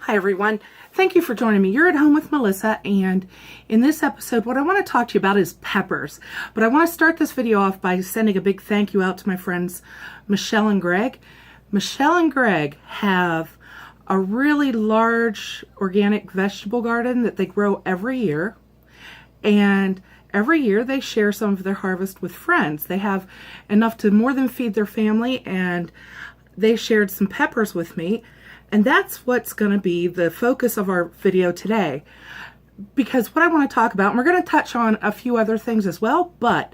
Hi everyone, thank you for joining me. You're at home with Melissa, and in this episode what I want to talk to you about is peppers. But I want to start this video off by sending a big thank you out to my friends Michelle and Greg. Michelle and Greg have a really large organic vegetable garden that they grow every year, and every year they share some of their harvest with friends. They have enough to more than feed their family, and they shared some peppers with me. And that's what's going to be the focus of our video today. Because what I want to talk about, and we're going to touch on a few other things as well, but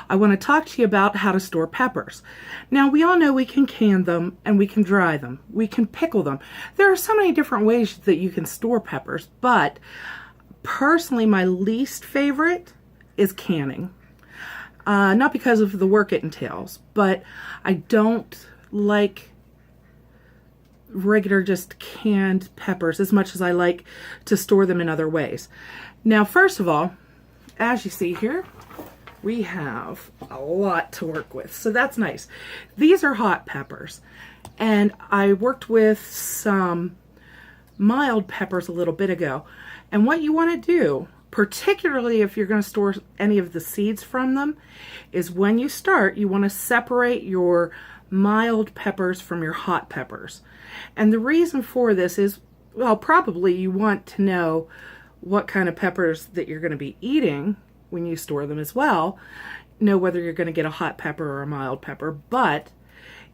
I want to talk to you about how to store peppers. Now, we all know we can can them and we can dry them. We can pickle them. There are so many different ways that you can store peppers, but personally, my least favorite is canning. Not because of the work it entails, but I don't like regular just canned peppers as much as I like to store them in other ways. Now, first of all, as you see here, we have a lot to work with, so that's nice. These are hot peppers, and I worked with some mild peppers a little bit ago. And what you want to do, particularly if you're going to store any of the seeds from them, is when you start, you want to separate your mild peppers from your hot peppers. And the reason for this is, well, probably you want to know what kind of peppers that you're going to be eating when you store them as well. Know whether you're going to get a hot pepper or a mild pepper. But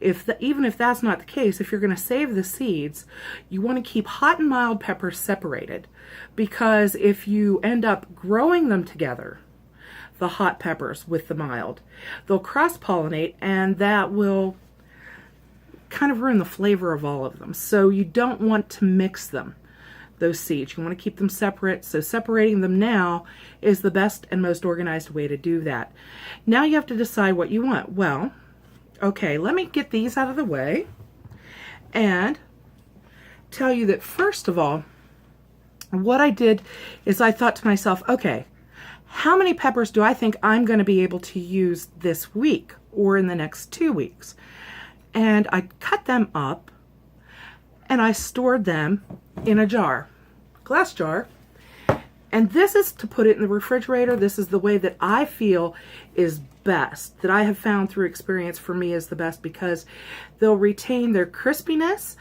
even if that's not the case, if you're going to save the seeds, you want to keep hot and mild peppers separated. Because if you end up growing them together, the hot peppers with the mild, they'll cross-pollinate, and that will kind of ruin the flavor of all of them. So you don't want to mix them, those seeds. You want to keep them separate. So separating them now is the best and most organized way to do that. Now you have to decide what you want. Well, okay, let me get these out of the way and tell you that first of all, what I did is I thought to myself, okay, how many peppers do I think I'm going to be able to use this week or in the next 2 weeks? And I cut them up and I stored them in a jar, glass jar. And this is to put it in the refrigerator. This is the way that I feel is best, that I have found through experience for me is the best, because they'll retain their crispiness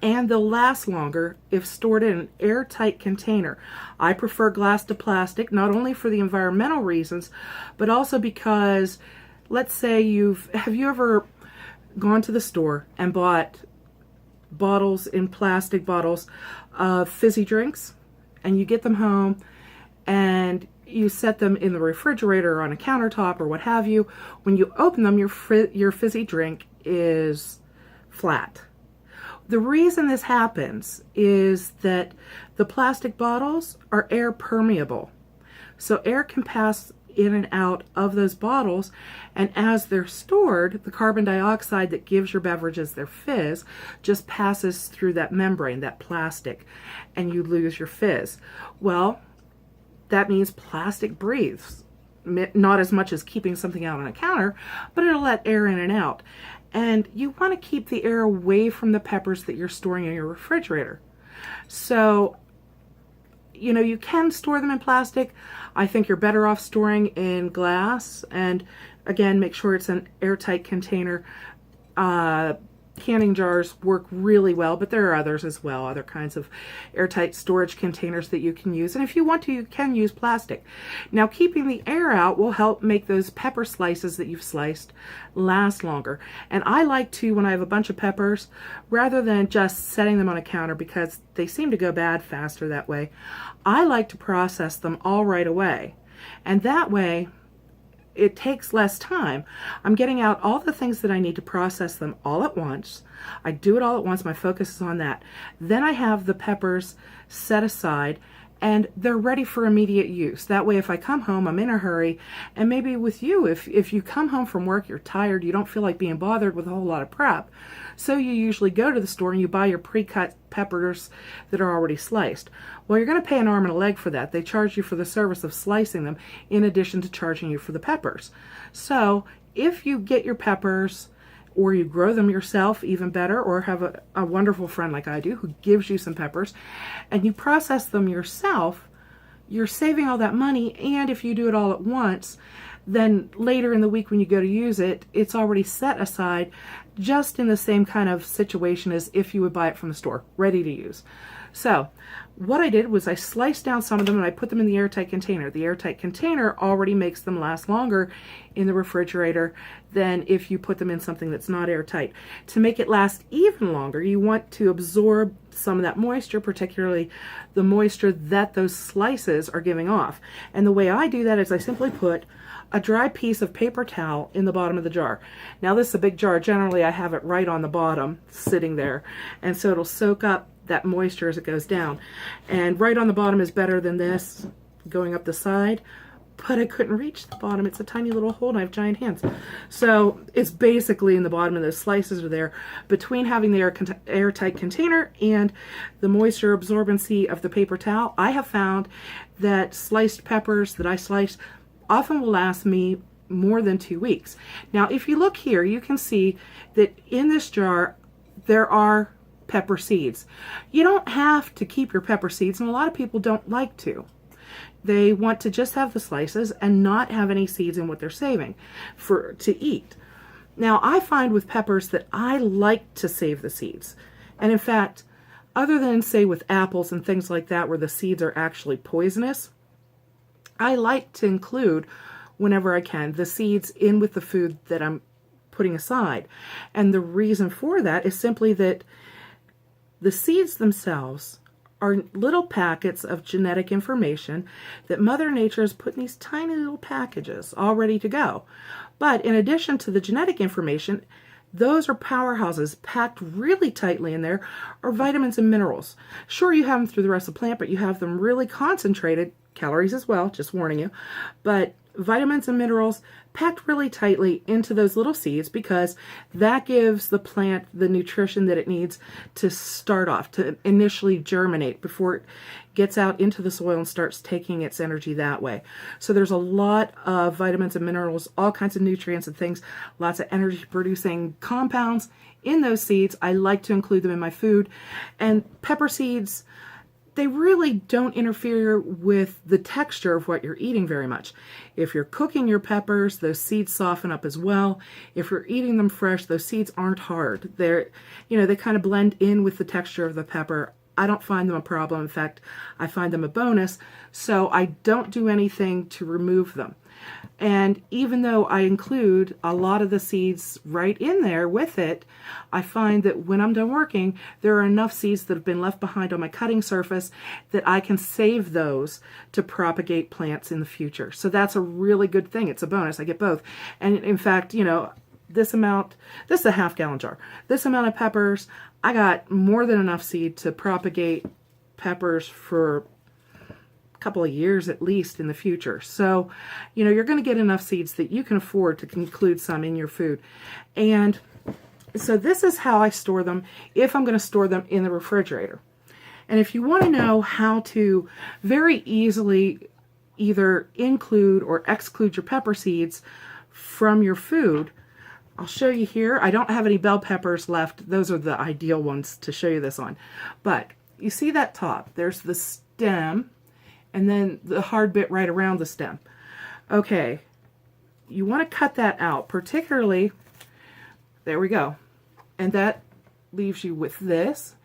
and they'll last longer if stored in an airtight container. I prefer glass to plastic, not only for the environmental reasons, but also because, let's say have you ever gone to the store and bought bottles in plastic bottles of fizzy drinks, and you get them home and you set them in the refrigerator or on a countertop or what have you. When you open them, your fizzy drink is flat. The reason this happens is that the plastic bottles are air permeable. So air can pass in and out of those bottles, and as they're stored, the carbon dioxide that gives your beverages their fizz just passes through that membrane, that plastic, and you lose your fizz. Well, that means plastic breathes, not as much as keeping something out on a counter, but it'll let air in and out. And you want to keep the air away from the peppers that you're storing in your refrigerator. So, you know, you can store them in plastic. I think you're better off storing in glass, and again, make sure it's an airtight container. Canning jars work really well, but there are others as well, other kinds of airtight storage containers that you can use. And if you want to, you can use plastic. Now, keeping the air out will help make those pepper slices that you've sliced last longer. And I like to, when I have a bunch of peppers, rather than just setting them on a counter because they seem to go bad faster that way, I like to process them all right away. And that way, it takes less time. I'm getting out all the things that I need to process them all at once. I do it all at once. My focus is on that. Then I have the peppers set aside, and they're ready for immediate use. That way, if I come home, I'm in a hurry. And maybe with you, if you come home from work, you're tired, you don't feel like being bothered with a whole lot of prep. So you usually go to the store and you buy your pre-cut peppers that are already sliced. Well, you're going to pay an arm and a leg for that. They charge you for the service of slicing them in addition to charging you for the peppers. So if you get your peppers or you grow them yourself, even better, or have a wonderful friend like I do who gives you some peppers, and you process them yourself, you're saving all that money. And if you do it all at once, then later in the week when you go to use it, it's already set aside just in the same kind of situation as if you would buy it from the store, ready to use. So what I did was I sliced down some of them and I put them in the airtight container. The airtight container already makes them last longer in the refrigerator than if you put them in something that's not airtight. To make it last even longer, you want to absorb some of that moisture, particularly the moisture that those slices are giving off. And the way I do that is I simply put a dry piece of paper towel in the bottom of the jar. Now this is a big jar. Generally I have it right on the bottom sitting there, and so it'll soak up that moisture as it goes down. And right on the bottom is better than this going up the side, but I couldn't reach the bottom. It's a tiny little hole and I have giant hands. So it's basically in the bottom, and those slices are there. Between having the airtight container and the moisture absorbency of the paper towel, I have found that sliced peppers that I slice often will last me more than 2 weeks. Now, if you look here, you can see that in this jar, there are pepper seeds. You don't have to keep your pepper seeds, and a lot of people don't like to. They want to just have the slices and not have any seeds in what they're saving to eat. Now, I find with peppers that I like to save the seeds. And in fact, other than say with apples and things like that where the seeds are actually poisonous, I like to include, whenever I can, the seeds in with the food that I'm putting aside. And the reason for that is simply that the seeds themselves are little packets of genetic information that Mother Nature has put in these tiny little packages all ready to go. But in addition to the genetic information, those are powerhouses packed really tightly in there are vitamins and minerals. Sure, you have them through the rest of the plant, but you have them really concentrated, calories as well, just warning you, but vitamins and minerals packed really tightly into those little seeds, because that gives the plant the nutrition that it needs to start off, to initially germinate before it gets out into the soil and starts taking its energy that way. So there's a lot of vitamins and minerals, all kinds of nutrients and things, lots of energy producing compounds in those seeds. I like to include them in my food. And pepper seeds, they really don't interfere with the texture of what you're eating very much. If you're cooking your peppers, those seeds soften up as well. If you're eating them fresh, those seeds aren't hard. They're, they kind of blend in with the texture of the pepper. I don't find them a problem. In fact, I find them a bonus. So I don't do anything to remove them. And even though I include a lot of the seeds right in there with it, I find that when I'm done working, there are enough seeds that have been left behind on my cutting surface that I can save those to propagate plants in the future. So that's a really good thing. It's a bonus. I get both. And in fact, this is a half-gallon jar. This amount of peppers, I got more than enough seed to propagate peppers for couple of years at least in the future. So, you're going to get enough seeds that you can afford to include some in your food. And so this is how I store them if I'm going to store them in the refrigerator. And if you want to know how to very easily either include or exclude your pepper seeds from your food, I'll show you here. I don't have any bell peppers left. Those are the ideal ones to show you this on. But you see that top? There's the stem, and then the hard bit right around the stem. Okay, you want to cut that out, particularly, there we go. And that leaves you with this.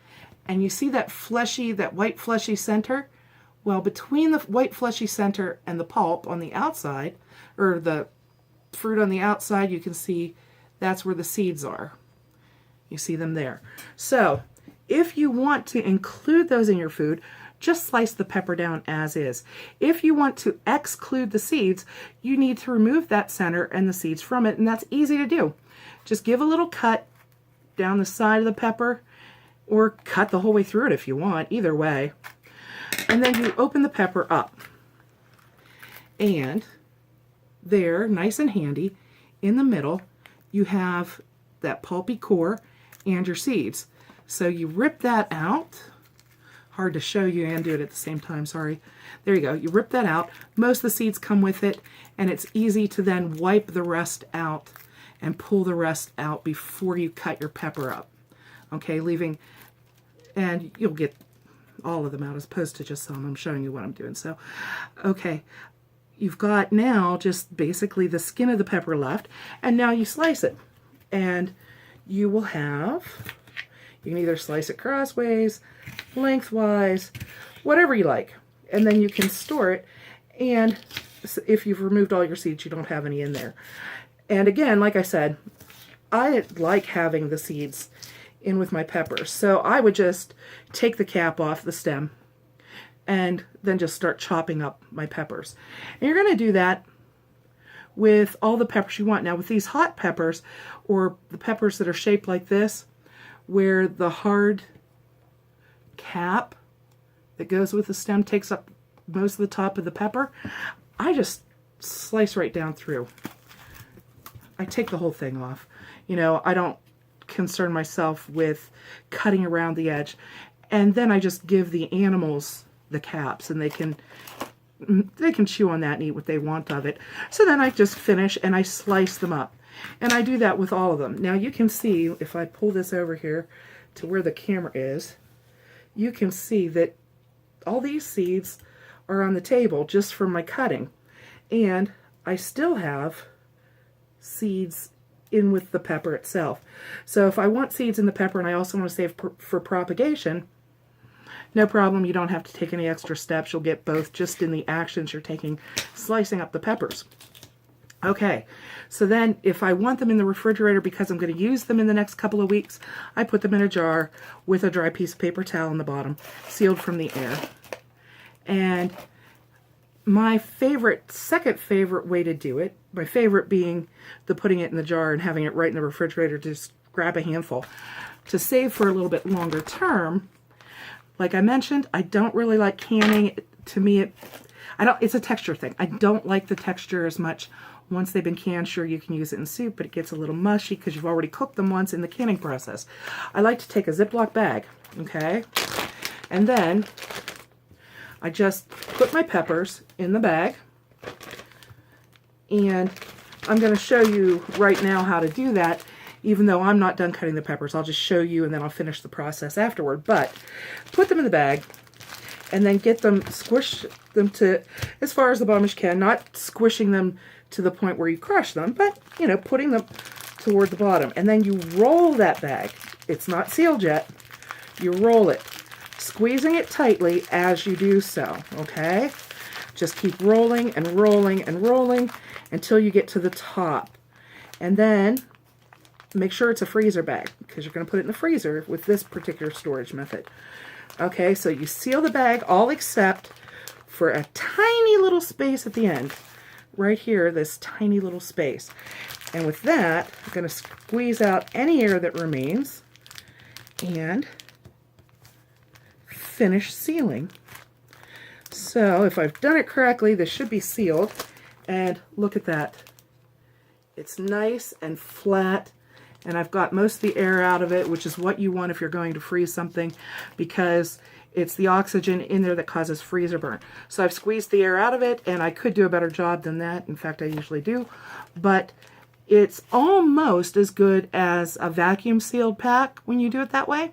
And you see that white fleshy center? Well, between the white fleshy center and the pulp on the outside, or the fruit on the outside, you can see that's where the seeds are. You see them there. So, if you want to include those in your food, just slice the pepper down as is. If you want to exclude the seeds, you need to remove that center and the seeds from it, and that's easy to do. Just give a little cut down the side of the pepper, or cut the whole way through it if you want, either way. And then you open the pepper up. And there, nice and handy, in the middle, you have that pulpy core and your seeds. So you rip that out. Hard to show you and do it at the same time, sorry. There you go. You rip that out. Most of the seeds come with it, and it's easy to then wipe the rest out and pull the rest out before you cut your pepper up. Okay, and you'll get all of them out as opposed to just some. I'm showing you what I'm doing. So, okay, you've got now just basically the skin of the pepper left, and now you slice it. And you will have, you can either slice it crossways, lengthwise, whatever you like. And then you can store it, and if you've removed all your seeds, you don't have any in there. And again, like I said, I like having the seeds in with my peppers. So I would just take the cap off the stem and then just start chopping up my peppers. And you're going to do that with all the peppers you want. Now with these hot peppers, or the peppers that are shaped like this, where the hard cap that goes with the stem takes up most of the top of the pepper, I just slice right down through. I take the whole thing off. You know, I don't concern myself with cutting around the edge. And then I just give the animals the caps, and they can chew on that and eat what they want of it. So then I just finish and I slice them up. And I do that with all of them. Now you can see, if I pull this over here to where the camera is, you can see that all these seeds are on the table just from my cutting. And I still have seeds in with the pepper itself. So if I want seeds in the pepper and I also want to save for propagation, no problem. You don't have to take any extra steps. You'll get both just in the actions you're taking, slicing up the peppers. Okay, so then if I want them in the refrigerator because I'm going to use them in the next couple of weeks, I put them in a jar with a dry piece of paper towel on the bottom, sealed from the air. And my second favorite way to do it, my favorite being the putting it in the jar and having it right in the refrigerator, just grab a handful. To save for a little bit longer term, like I mentioned, I don't really like canning. To me, it's a texture thing. I don't like the texture as much. Once they've been canned, sure, you can use it in soup, but it gets a little mushy because you've already cooked them once in the canning process. I like to take a Ziploc bag, okay? And then I just put my peppers in the bag, and I'm going to show you right now how to do that, even though I'm not done cutting the peppers. I'll just show you, and then I'll finish the process afterward. But put them in the bag, and then squish them to as far as the bottom as you can, not squishing them to the point where you crush them, but, you know, putting them toward the bottom. And then you roll that bag. It's not sealed yet. You roll it, squeezing it tightly as you do so, okay? Just keep rolling and rolling and rolling until you get to the top. And then make sure it's a freezer bag, because you're going to put it in the freezer with this particular storage method. Okay, so you seal the bag, all except for a tiny little space at the end. Right here, this tiny little space. And with that, I'm going to squeeze out any air that remains and finish sealing. So if I've done it correctly, this should be sealed. And look at that. It's nice and flat, and I've got most of the air out of it, which is what you want if you're going to freeze something, because it's the oxygen in there that causes freezer burn. So I've squeezed the air out of it, and I could do a better job than that. In fact, I usually do. But it's almost as good as a vacuum sealed pack when you do it that way.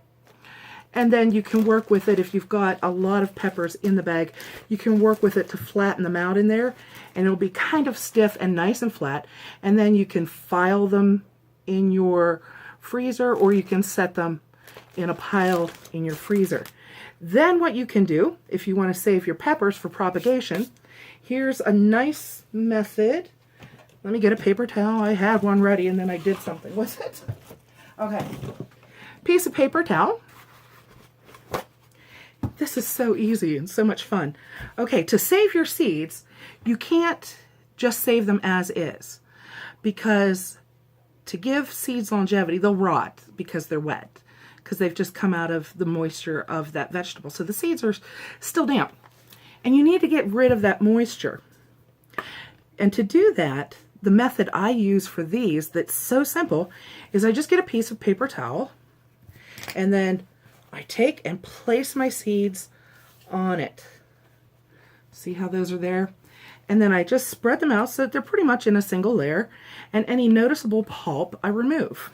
And then you can work with it if you've got a lot of peppers in the bag. You can work with it to flatten them out in there, and it'll be kind of stiff and nice and flat. And then you can file them in your freezer, or you can set them in a pile in your freezer. Then what you can do, if you want to save your peppers for propagation, here's a nice method. Let me get a paper towel. I had one ready, and then I did something with it. Okay. Piece of paper towel. This is so easy and so much fun. Okay, to save your seeds, you can't just save them as is, because to give seeds longevity, they'll rot because they're wet, because they've just come out of the moisture of that vegetable. So the seeds are still damp, and you need to get rid of that moisture. And to do that, the method I use for these, that's so simple, is I just get a piece of paper towel, and then I take and place my seeds on it. See how those are there? And then I just spread them out so that they're pretty much in a single layer, and any noticeable pulp I remove.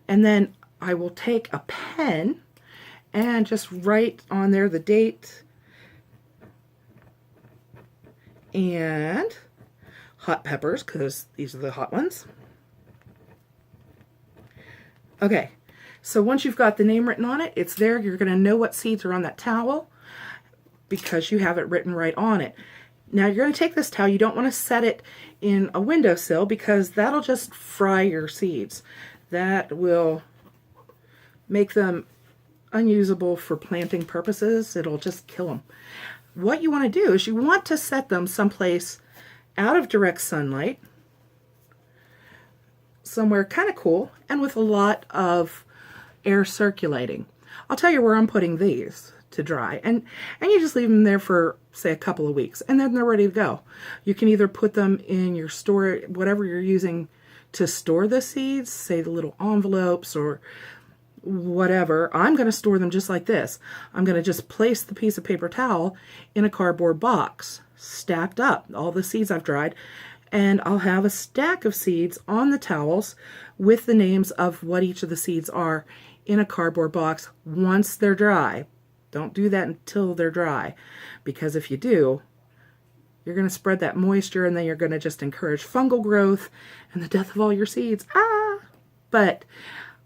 And then I will take a pen and just write on there the date and hot peppers, because these are the hot ones. Okay, so once you've got the name written on it, it's there. You're going to know what seeds are on that towel because you have it written right on it. Now you're going to take this towel. You don't want to set it in a windowsill because that'll just fry your seeds. That will make them unusable for planting purposes. It'll just kill them. What you want to do is you want to set them someplace out of direct sunlight, somewhere kind of cool and with a lot of air circulating. I'll tell you where I'm putting these to dry, and you just leave them there for say a couple of weeks and then they're ready to go. You can either put them in your store, whatever you're using to store the seeds, say the little envelopes or whatever. I'm going to store them just like this. I'm going to just place the piece of paper towel in a cardboard box, stacked up, all the seeds I've dried, and I'll have a stack of seeds on the towels with the names of what each of the seeds are in a cardboard box once they're dry. Don't do that until they're dry, because if you do, you're going to spread that moisture and then you're going to just encourage fungal growth and the death of all your seeds. But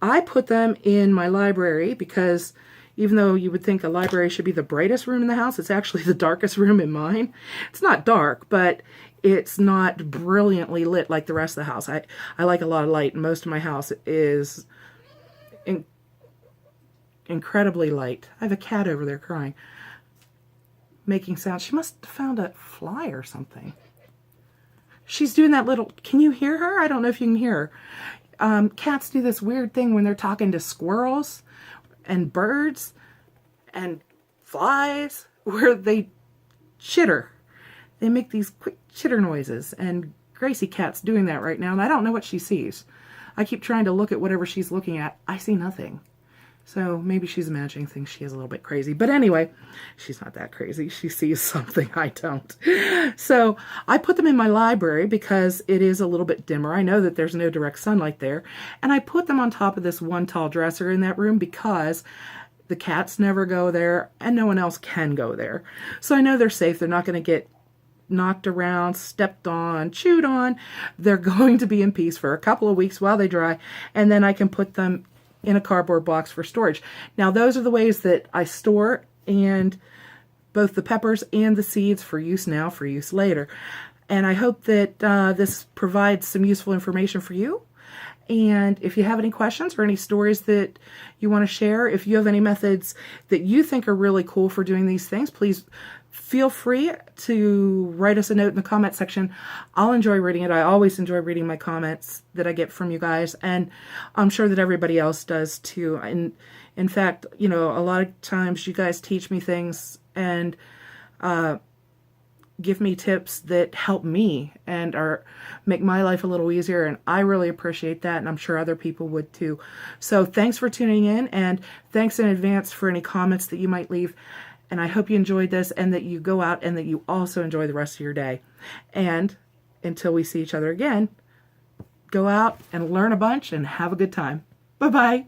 I put them in my library because even though you would think a library should be the brightest room in the house, it's actually the darkest room in mine. It's not dark, but it's not brilliantly lit like the rest of the house. I like a lot of light, and most of my house is incredibly light. I have a cat over there crying, making sounds. She must have found a fly or something. She's doing that little, can you hear her? I don't know if you can hear her. Cats do this weird thing when they're talking to squirrels and birds and flies where they chitter. They make these quick chitter noises, and Gracie Cat's doing that right now, and I don't know what she sees. I keep trying to look at whatever she's looking at. I see nothing. So maybe she's imagining things. She is a little bit crazy. But anyway, she's not that crazy. She sees something I don't. So I put them in my library because it is a little bit dimmer. I know that there's no direct sunlight there. And I put them on top of this one tall dresser in that room because the cats never go there and no one else can go there. So I know they're safe. They're not going to get knocked around, stepped on, chewed on. They're going to be in peace for a couple of weeks while they dry. And then I can put them in a cardboard box for storage. Now those are the ways that I store, and both the peppers and the seeds for use now, for use later. And I hope that this provides some useful information for you. And if you have any questions or any stories that you want to share, if you have any methods that you think are really cool for doing these things, please feel free to write us a note in the comment section. I'll enjoy reading it. I always enjoy reading my comments that I get from you guys, and I'm sure that everybody else does too. And in fact, you know, a lot of times you guys teach me things and give me tips that help me and make my life a little easier, and I really appreciate that, and I'm sure other people would too. So thanks for tuning in, and thanks in advance for any comments that you might leave. And I hope you enjoyed this, and that you go out and that you also enjoy the rest of your day. And until we see each other again, go out and learn a bunch and have a good time. Bye-bye.